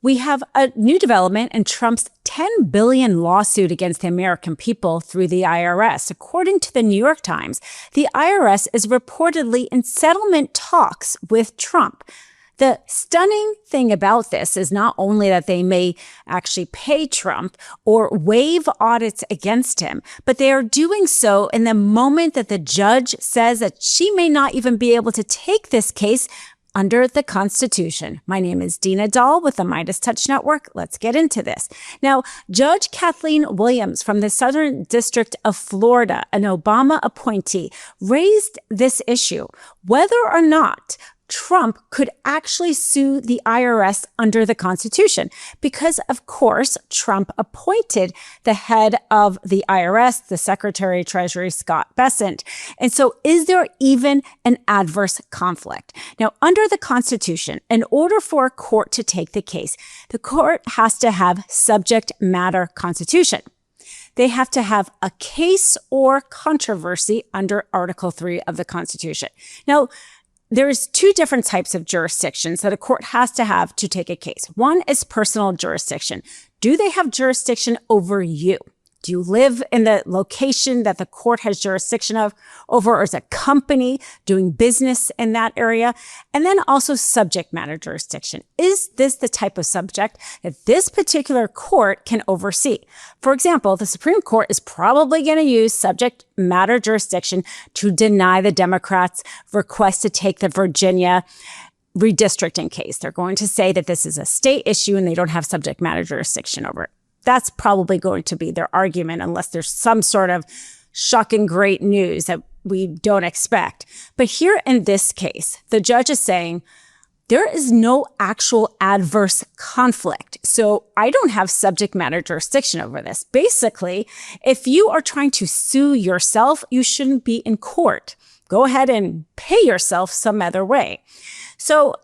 We have a new development in Trump's $10 billion lawsuit against the American people through the IRS. According to the New York Times, the IRS is reportedly in settlement talks with Trump. The stunning thing about this is not only that they may actually pay Trump or waive audits against him, but they are doing so in the moment that the judge says that she may not even be able to take this case under the Constitution. My name is Dina Doll with the MeidasTouch Network. Let's get into this. Now, Judge Kathleen Williams from the Southern District of Florida, an Obama appointee, raised this issue, whether or not Trump could actually sue the IRS under the Constitution because, of course, Trump appointed the head of the IRS, the Secretary of Treasury, Scott Bessent. And so is there even an adverse conflict? Now, under the Constitution, in order for a court to take the case, the court has to have subject matter constitution. They have to have a case or controversy under Article 3 of the Constitution. Now, there's two different types of jurisdictions that a court has to have to take a case. One is personal jurisdiction. Do they have jurisdiction over you? Do you live in the location that the court has jurisdiction over, or is a company doing business in that area? And then also subject matter jurisdiction. Is this the type of subject that this particular court can oversee? For example, the Supreme Court is probably going to use subject matter jurisdiction to deny the Democrats' request to take the Virginia redistricting case. They're going to say that this is a state issue and they don't have subject matter jurisdiction over it. That's probably going to be their argument unless there's some sort of shocking great news that we don't expect. But here in this case, the judge is saying there is no actual adverse conflict. So I don't have subject matter jurisdiction over this. Basically, if you are trying to sue yourself, you shouldn't be in court. Go ahead and pay yourself some other way. So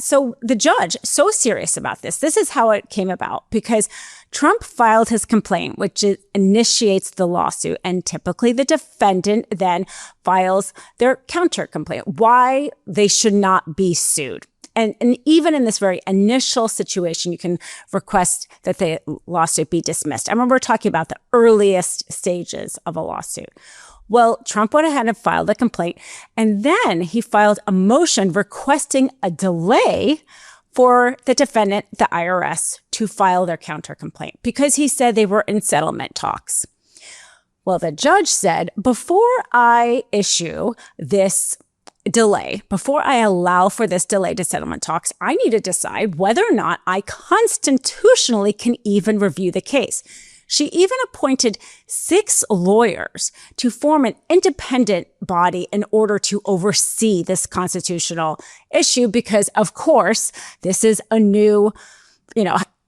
so the judge, so serious about this, this is how it came about, because Trump filed his complaint, which initiates the lawsuit, and typically the defendant then files their counter complaint, why they should not be sued. And even in this very initial situation, you can request that the lawsuit be dismissed. I remember talking about the earliest stages of a lawsuit. Well, Trump went ahead and filed a complaint, and then he filed a motion requesting a delay for the defendant, the IRS, to file their counter complaint because he said they were in settlement talks. Well, the judge said, before I issue this delay, before I allow for this delay to settlement talks, I need to decide whether or not I constitutionally can even review the case. She even appointed 6 lawyers to form an independent body in order to oversee this constitutional issue because, of course, this is a new,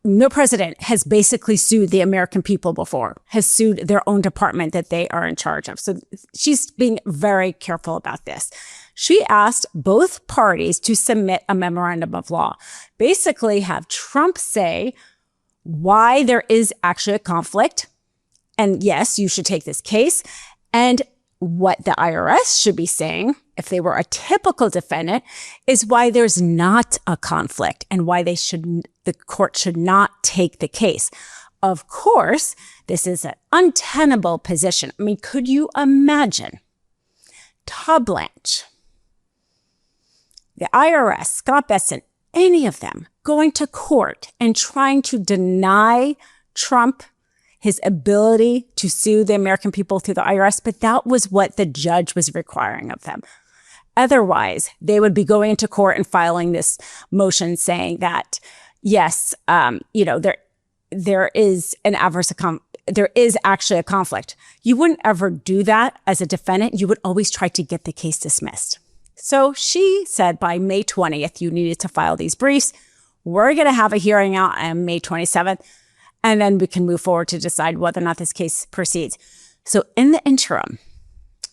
no president has basically sued the American people before, has sued their own department that they are in charge of. So she's being very careful about this. She asked both parties to submit a memorandum of law, basically have Trump say why there is actually a conflict. And yes, you should take this case. And what the IRS should be saying, if they were a typical defendant, is why there's not a conflict and why the court should not take the case. Of course, this is an untenable position. I mean, could you imagine Todd Blanche, the IRS, Scott Bessent, any of them going to court and trying to deny Trump his ability to sue the American people through the IRS? But that was what the judge was requiring of them. Otherwise, they would be going into court and filing this motion saying that, yes, there is actually a conflict. You wouldn't ever do that as a defendant. You would always try to get the case dismissed. So she said by May 20th, you needed to file these briefs. We're going to have a hearing out on May 27th, and then we can move forward to decide whether or not this case proceeds. So in the interim,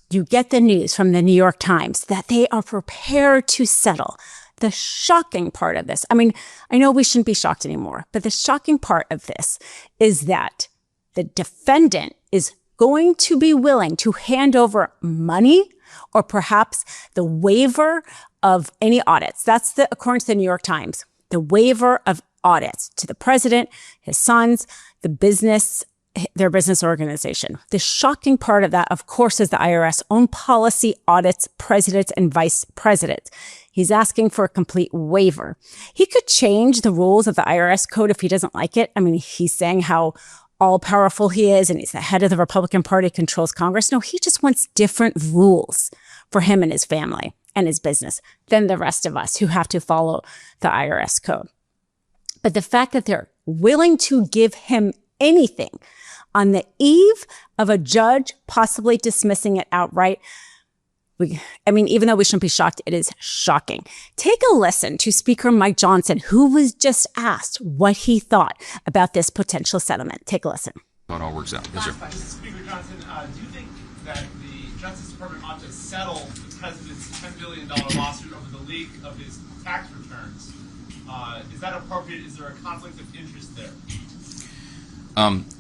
you get the news from the New York Times that they are prepared to settle. The shocking part of this, I mean, I know we shouldn't be shocked anymore, but the shocking part of this is that the defendant is going to be willing to hand over money or perhaps the waiver of any audits. According to the New York Times, the waiver of audits to the president, his sons, their business organization. The shocking part of that, of course, is the IRS own policy audits presidents and vice presidents. He's asking for a complete waiver. He could change the rules of the IRS code if he doesn't like it. I mean, he's saying how all-powerful he is and he's the head of the Republican Party, controls Congress. No, he just wants different rules for him and his family and his business than the rest of us who have to follow the IRS code. But the fact that they're willing to give him anything on the eve of a judge possibly dismissing it outright, even though we shouldn't be shocked, it is shocking. Take a listen to Speaker Mike Johnson, who was just asked what he thought about this potential settlement. Take a listen. How it all works out. Yes, sir. Speaker Johnson, do you think that the Justice Department ought to settle the president's $10 billion lawsuit over the leak of his tax returns? Is that appropriate? Is there a conflict of interest there?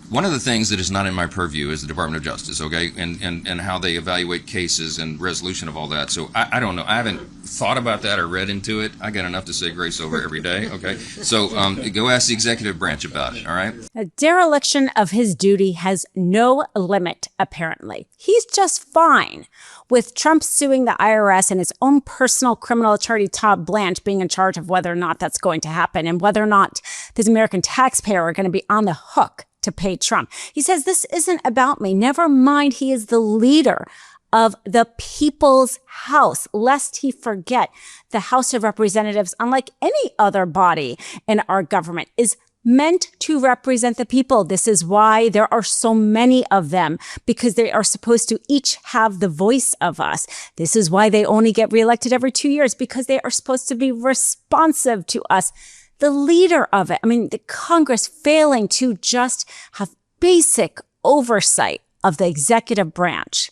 One of the things that is not in my purview is the Department of Justice, okay, and how they evaluate cases and resolution of all that. So I don't know. I haven't thought about that or read into it. I got enough to say grace over every day, okay? So go ask the executive branch about it, all right? A dereliction of his duty has no limit, apparently. He's just fine with Trump suing the IRS and his own personal criminal attorney, Todd Blanche, being in charge of whether or not that's going to happen and whether or not this American taxpayer are going to be on the hook to pay Trump. He says, this isn't about me. Never mind, he is the leader of the people's house, lest he forget the House of Representatives, unlike any other body in our government, is meant to represent the people. This is why there are so many of them, because they are supposed to each have the voice of us. This is why they only get reelected every 2 years, because they are supposed to be responsive to us. The leader of it, the Congress failing to just have basic oversight of the executive branch.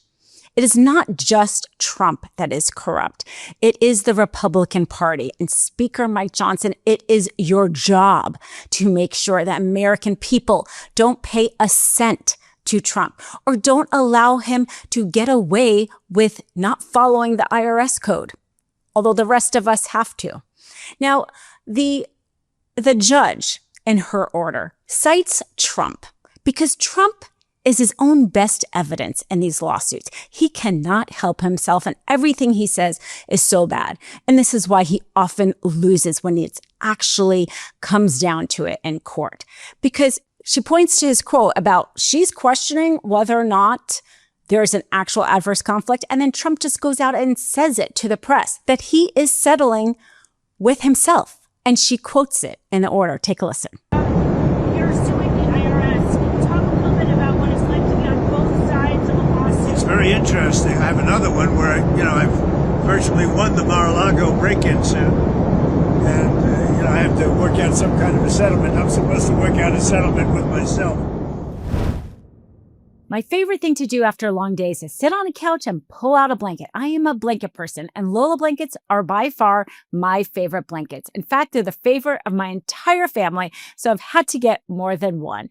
It is not just Trump that is corrupt. It is the Republican Party. And Speaker Mike Johnson, it is your job to make sure that American people don't pay a cent to Trump or don't allow him to get away with not following the IRS code, although the rest of us have to. Now, the judge in her order cites Trump because Trump is his own best evidence in these lawsuits. He cannot help himself, and everything he says is so bad. And this is why he often loses when it actually comes down to it in court. Because she points to his quote about she's questioning whether or not there's an actual adverse conflict, and then Trump just goes out and says it to the press that he is settling with himself. And she quotes it in the order. Take a listen. You're suing the IRS. Can you talk a little bit about what it's like to be on both sides of a lawsuit? It's very interesting. I have another one where, I've virtually won the Mar-a-Lago break-in suit. And, I have to work out some kind of a settlement. I'm supposed to work out a settlement with myself. My favorite thing to do after long days is sit on a couch and pull out a blanket. I am a blanket person, and Lola blankets are by far my favorite blankets. In fact, they're the favorite of my entire family, so I've had to get more than one.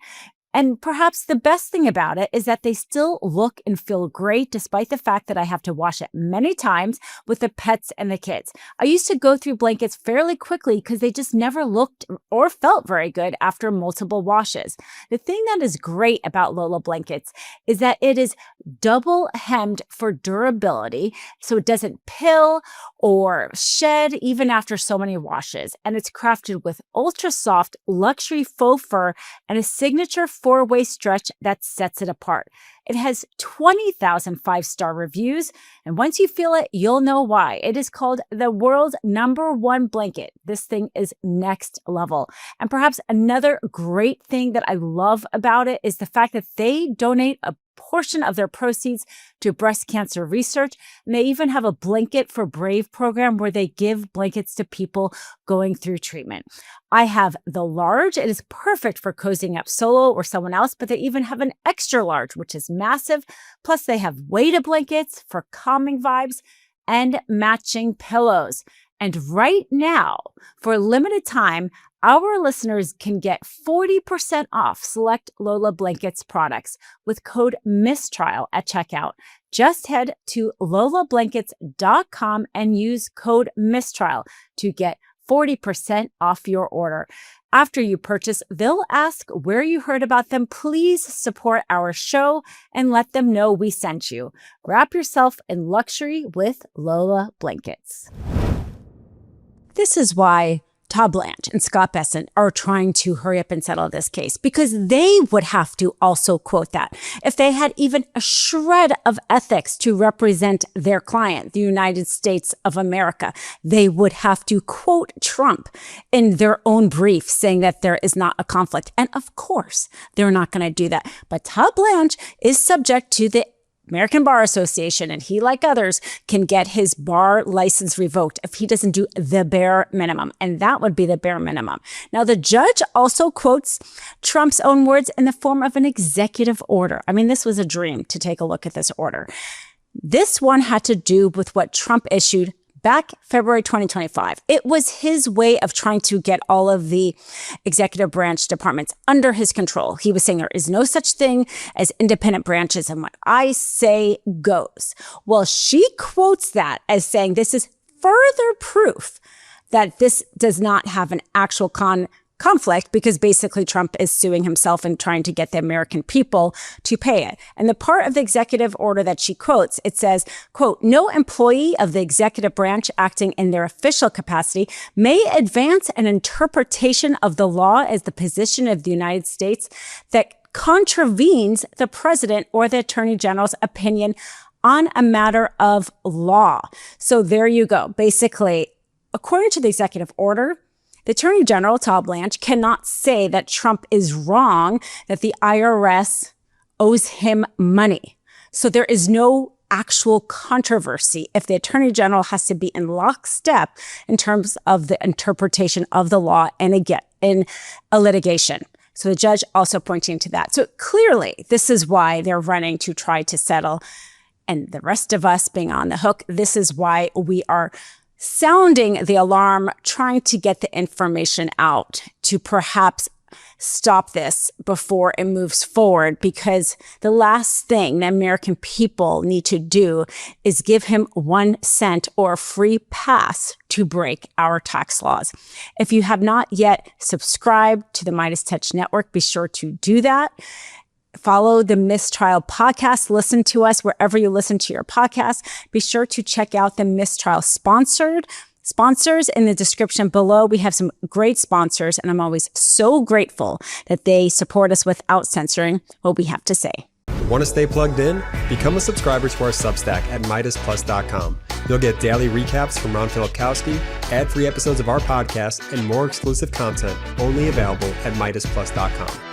And perhaps the best thing about it is that they still look and feel great despite the fact that I have to wash it many times with the pets and the kids. I used to go through blankets fairly quickly because they just never looked or felt very good after multiple washes. The thing that is great about Lola blankets is that it is double hemmed for durability, so it doesn't pill or shed even after so many washes. And it's crafted with ultra soft luxury faux fur and a signature 4-way stretch that sets it apart. It has 20,000 5-star reviews, and once you feel it, you'll know why. It is called the world's #1 blanket. This thing is next level. And perhaps another great thing that I love about it is the fact that they donate a portion of their proceeds to breast cancer research. And they even have a Blanket for Brave program where they give blankets to people going through treatment. I have the large. It is perfect for cozying up solo or someone else, but they even have an extra large, which is massive. Plus, they have weighted blankets for calming vibes and matching pillows. And right now, for a limited time, our listeners can get 40% off select Lola Blankets products with code MISTRIAL at checkout. Just head to lolablankets.com and use code MISTRIAL to get 40% off your order. After you purchase, they'll ask where you heard about them. Please support our show and let them know we sent you. Wrap yourself in luxury with Lola blankets. This is why Todd Blanche and Scott Besson are trying to hurry up and settle this case, because they would have to also quote that. If they had even a shred of ethics to represent their client, the United States of America, they would have to quote Trump in their own brief saying that there is not a conflict. And of course, they're not going to do that. But Todd Blanche is subject to the American Bar Association, and he, like others, can get his bar license revoked if he doesn't do the bare minimum, and that would be the bare minimum. Now, the judge also quotes Trump's own words in the form of an executive order. I mean, this was a dream to take a look at this order. This one had to do with what Trump issued back February 2025. It was his way of trying to get all of the executive branch departments under his control. He was saying there is no such thing as independent branches, and what I say goes. Well, she quotes that as saying this is further proof that this does not have an actual conflict, because basically Trump is suing himself and trying to get the American people to pay it. And the part of the executive order that she quotes, it says, quote, "No employee of the executive branch acting in their official capacity may advance an interpretation of the law as the position of the United States that contravenes the president or the attorney general's opinion on a matter of law." So there you go. Basically, according to the executive order, the Attorney General, Todd Blanche, cannot say that Trump is wrong, that the IRS owes him money. So there is no actual controversy if the Attorney General has to be in lockstep in terms of the interpretation of the law and again, in a litigation. So the judge also pointing to that. So clearly, this is why they're running to try to settle. And the rest of us being on the hook, this is why we are sounding the alarm, trying to get the information out to perhaps stop this before it moves forward, because the last thing the American people need to do is give him 1 cent or a free pass to break our tax laws. If you have not yet subscribed to the MeidasTouch network, be sure to do that. Follow the Mistrial podcast. Listen to us wherever you listen to your podcast. Be sure to check out the Mistrial sponsors in the description below. We have some great sponsors, and I'm always so grateful that they support us without censoring what we have to say. Want to stay plugged in? Become a subscriber to our Substack at MeidasPlus.com. You'll get daily recaps from Ron Filipkowski, ad-free episodes of our podcast, and more exclusive content only available at MeidasPlus.com.